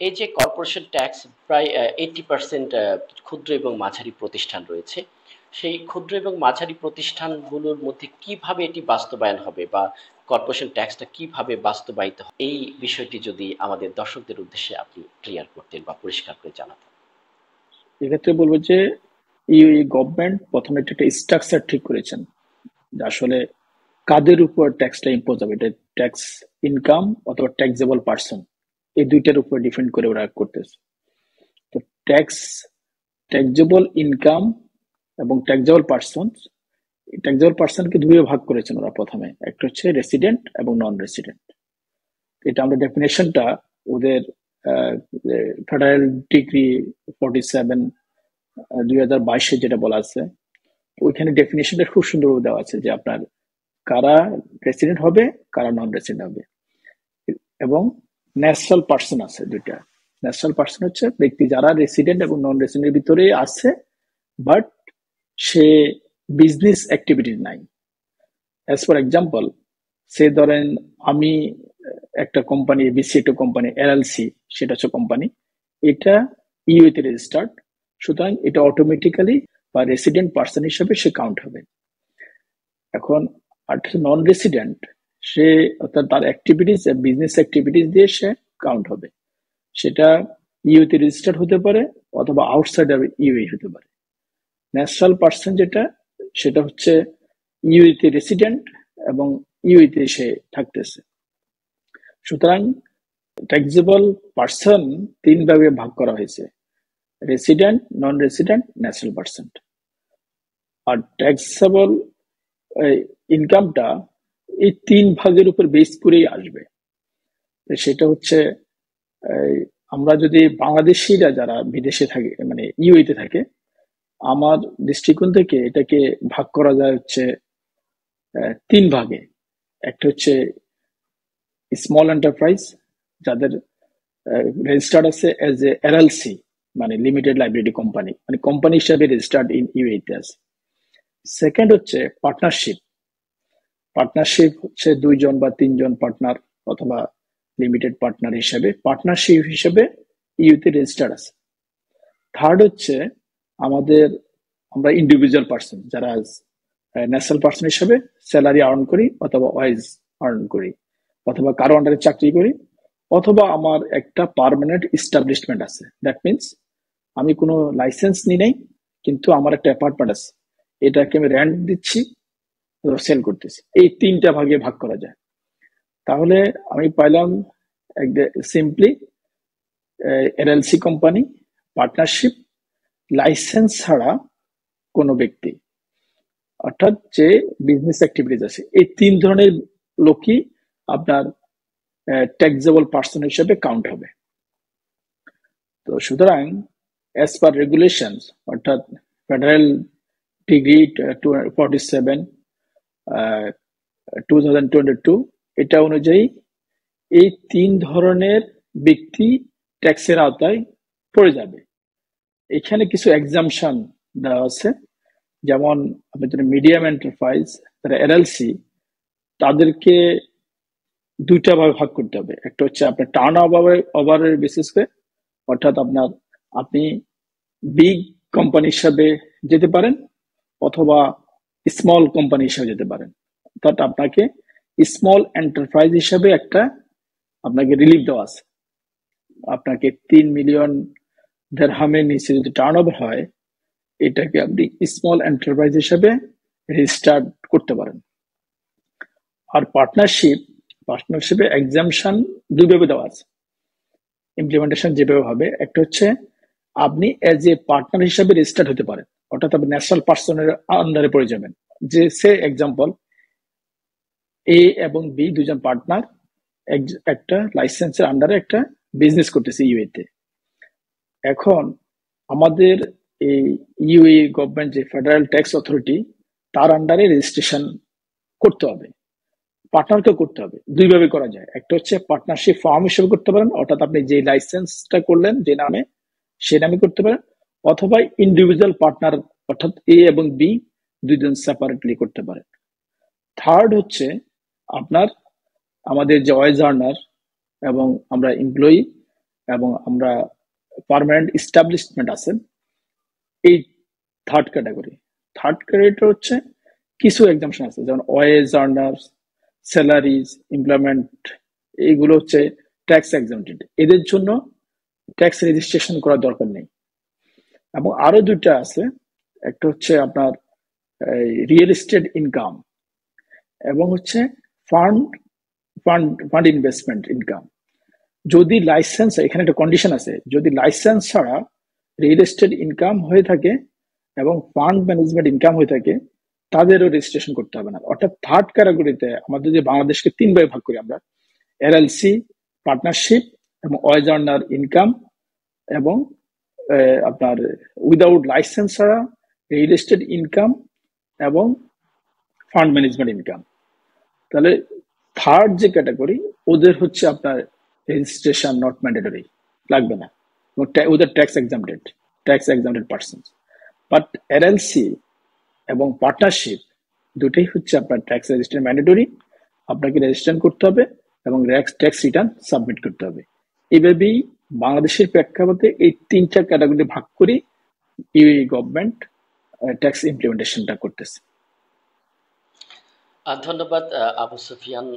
এই যে corporation tax প্রায় 80% ক্ষুদ্র এবং মাঝারি প্রতিষ্ঠান রয়েছে। সেই ক্ষুদ্র এবং মাঝারি প্রতিষ্ঠানগুলোর মধ্যে কিভাবে এটি বাস্তবায়ন হবে বা কর্পোরেশন ট্যাক্সটা কিভাবে বাস্তবায়িত হবে, এই বিষয়টি যদি আমাদের দর্শকদের উদ্দেশ্যে আপনি ক্লিয়ার করতেন বা পরিষ্কার করে জানাতেন। এক্ষেত্রে বলবো যে এই গভর্নমেন্ট প্রথমে একটা স্ট্রাকচার ঠিক করেছেন যে আসলে কাদের উপর ট্যাক্সটা ইম্পোজ হবে, এটা ট্যাক্স ইনকাম অথবা ট্যাক্সেবল পার্সন, এই দুইটার উপর ডিপেন্ড করে ওরা করতেছে। তো ট্যাক্স ট্যাক্সেবল ইনকাম এবং ট্যাক্সেবল পার্সন, ট্যাক্সেবল পার্সনকে দুইয়ে ভাগ করেছেন ওরা প্রথমে, একটা হচ্ছে রেসিডেন্ট এবং নন রেসিডেন্ট। এটা আমরা ডেফিনেশনটা ওদের ফেডারেল ডিগ্রি 47 2022 যেটা বলা আছে, ওইখানে ডেফিনেশনটা খুব সুন্দরভাবে দেওয়া আছে যে আপনার কারা রেসিডেন্ট হবে, কারা নন রেসিডেন্ট হবে। এবং ন্যাশনাল পার্সন আছে দুইটা। ন্যাশনাল পার্সন হচ্ছে ব্যক্তি যারা রেসিডেন্ট এবং নন রেসিডেন্টের ভিতরে আছে, বাট সে বিজনেস অ্যাক্টিভিটি নাই। অ্যাজ ফর এক্সাম্পল, সে ধরেন আমি একটা কোম্পানি, এবিসি একটা কোম্পানি, এলএলসি সেটা হচ্ছে কোম্পানি, এটা ইউএতে রেজিস্টার্ড, সুতরাং এটা অটোমেটিক্যালি বা রেসিডেন্ট পার্সন হিসেবে সে কাউন্ট হবে। এখন আর নন রেসিডেন্ট, সে অর্থাৎ তার অ্যাক্টিভিটিস বিজনেস অ্যাক্টিভিটিস দিয়ে সে কাউন্ট হবে। সেটা ইউতে রেজিস্টার্ড হতে পারে অথবা আউটসাইড ইউএ হতে পারে। ন্যাশনাল পার্সন যেটা, সেটা হচ্ছে ইউইতে রেসিডেন্ট এবং ইউইতে সে থাকতেছে। সুতরাং ট্যাক্সেবল পার্সন তিন ভাগে ভাগ করা হয়েছে: resident, non resident, national person. আর ট্যাক্সেবল ইনকামটা এই তিন ভাগের উপর বেস করেই আসবে। সেটা হচ্ছে আমরা যদি বাংলাদেশিরা যারা বিদেশে থাকে, মানে ইউএতে থাকে, আমার দৃষ্টিকোণ থেকে এটাকে ভাগ করা যায় হচ্ছে তিন ভাগে। একটা হচ্ছে স্মল এন্টারপ্রাইজ, যাদের রেজিস্টার্ড আছে এজ এ এলএলসি, মানে লিমিটেড লাইবিলিটি কোম্পানি, মানে কোম্পানি হিসাবে রেজিস্টার্ড ইন ইউএতে আছে। সেকেন্ড হচ্ছে পার্টনারশিপ। পার্টনারশিপ হচ্ছে দুইজন বা তিনজন পার্টনার অথবা লিমিটেড পার্টনার হিসেবে, পার্টনারশিপ হিসেবে ইউতে রেজিস্টার্ড আছে। থার্ড হচ্ছে আমাদের, আমরা ইন্ডিভিজুয়াল পার্সন যারা ন্যাশনাল পার্সন হিসেবে স্যালারি আর্ন করি অথবা ওয়াইজ আর্ন করি, অথবা কারো আন্ডারে চাকরি করি, অথবা আমার একটা পার্মানেন্ট ইস্টাবলিশমেন্ট আছে। দ্যাট মিনস আমি কোনো লাইসেন্স নিই নাই, কিন্তু আমার একটা অ্যাপার্টমেন্ট আছে, এটাকে আমি রেন্ট দিচ্ছি, সেল করতেছি। এই তিনটা ভাগে ভাগ করা যায়। তাহলে আমি পাইলাম simply LLC company, partnership, licence ছাড়া কোনো ব্যক্তি, অর্থাৎ যে বিজনেস অ্যাক্টিভিটিস আছে, এই তিন ধরনের লোকই আপনার ট্যাক্সেবল পার্সন হিসেবে কাউন্ট হবে। তো সুতরাং অ্যাজ পার রেগুলেশন, অর্থাৎ ফেডারেল ডিগ্রি 47 2022, এটা অনুযায়ী এই তিন ধরনের ব্যক্তি ট্যাক্সের আওতায় পড়ে যাবে। এখানে কিছু এক্সামশন দেওয়া আছে, যেমন আপনাদের মিডিয়াম এন্টারপ্রাইজ যারা এলএলসি, তাদেরকে দুইটা ভাবে ভাগ করতে হবে। একটা হচ্ছে আপনার টার্ন ওভারের বেসিসে, অর্থাৎ আপনি বিগ কোম্পানি হিসাবে যেতে পারেন অথবা স্মল কোম্পানি হিসাবে যেতে পারেন। অর্থাৎ আপনাকে স্মল এন্টারপ্রাইজ হিসাবে একটা আপনাকে রিলিফ দেওয়া আছে। আপনাকে 3 মিলিয়ন দিরহামের নিচে যদি টার্ন ওভার হয়, এটাকে আপনি স্মল এন্টারপ্রাইজ হিসাবে রেজিস্টার করতে পারেন। আর পার্টনারশিপে এক্সামশন দুইভাবে দেওয়া আছে। ইমপ্লিমেন্টেশন যেভাবে হবে, একটা হচ্ছে আপনি এজ এ পার্টনার হিসাবে রেজিস্টার্ড হতে পারেন, অর্থাৎ আপনি ন্যাশনাল পার্সনের আন্ডারে পড়ে যাবেন। যে সে এক্সাম্পল, এ এবং বি দুজন পার্টনার একটা লাইসেন্সের আন্ডারে একটা বিজনেস করতেছে ইউএতে। এখন আমাদের এই ইউএ গভর্নমেন্ট যে ফেডারেল ট্যাক্স অথরিটি, তার আন্ডারে রেজিস্ট্রেশন করতে হবে। পার্টনারকেও করতে হবে। দুইভাবে করা যায়। একটা হচ্ছে পার্টনারশিপ ফার্ম হিসেবে করতে পারেন, অর্থাৎ আপনি যে লাইসেন্সটা করলেন যে নামে, সে নামে করতে পারেন, অথবা ইন্ডিভিজুয়াল পার্টনার, অর্থাৎ এ এবং বি দুইজন সেপারেটলি করতে পারেন। থার্ড হচ্ছে আপনার আমাদের যে ওয়াইজ আর্নার এবং আমরা এমপ্লয়ি, এবং আমরা পার্মানেন্ট ইস্টাবলিশমেন্ট আছে, এই থার্ড ক্যাটাগরি। থার্ড ক্যাটাগরিটা হচ্ছে কিছু এক্সামশন আছে, যেমন ওয়েজ আর্নার্স, স্যালারিজ, এমপ্লয়মেন্ট, এইগুলো হচ্ছে ট্যাক্স এক্সামটেড, এদের জন্য ট্যাক্স রেজিস্ট্রেশন করার দরকার নেই। এবং আরো দুইটা আছে, একটা হচ্ছে আপনার রিয়েল এস্টেট ইনকাম এবং হচ্ছে ফান্ড ফান্ড ইনভেস্টমেন্ট ইনকাম। যদি লাইসেন্স, এখানে একটা কন্ডিশন আছে, যদি লাইসেন্স ছাড়া রিয়েল এস্টেট ইনকাম হয়ে থাকে এবং ফান্ড ম্যানেজমেন্ট ইনকাম হয়ে থাকে, তাদেরও রেজিস্ট্রেশন করতে হবে না। অর্থাৎ থার্ড ক্যাটাগরিতে আমাদের যে বাংলাদেশকে তিন ভাগে ভাগ করি আমরা, এলএলসি, পার্টনারশিপ এবং ওয়েজ আর্নার ইনকাম, এবং আপনার উইদাউট লাইসেন্স ছাড়া রিয়েল এস্টেট ইনকাম এবং ফান্ড ম্যানেজমেন্ট ইনকাম। তাহলে থার্ড যে ক্যাটাগরি, ওদের হচ্ছে আপনার রেজিস্ট্রেশন নট ম্যান্ডেটরি, লাগবে না, ওদের tax exempted person. But LLC এবং পার্টনারশিপ দুটোই হচ্ছে আপনার ট্যাক্স রেজিস্ট্রেশন ম্যান্ডেটরি, আপনাকে রেজিস্ট্রেশন করতে হবে এবং ট্যাক্স রিটার্ন সাবমিট করতে হবে। এইভাবেই বাংলাদেশের প্রেক্ষাপটে এই তিনটা ক্যাটাগরি ভাগ করে ইউএই গভর্নমেন্ট ট্যাক্স ইমপ্লিমেন্টেশনটা করতেছে। ধন্যবাদ আবু সুফিয়ান।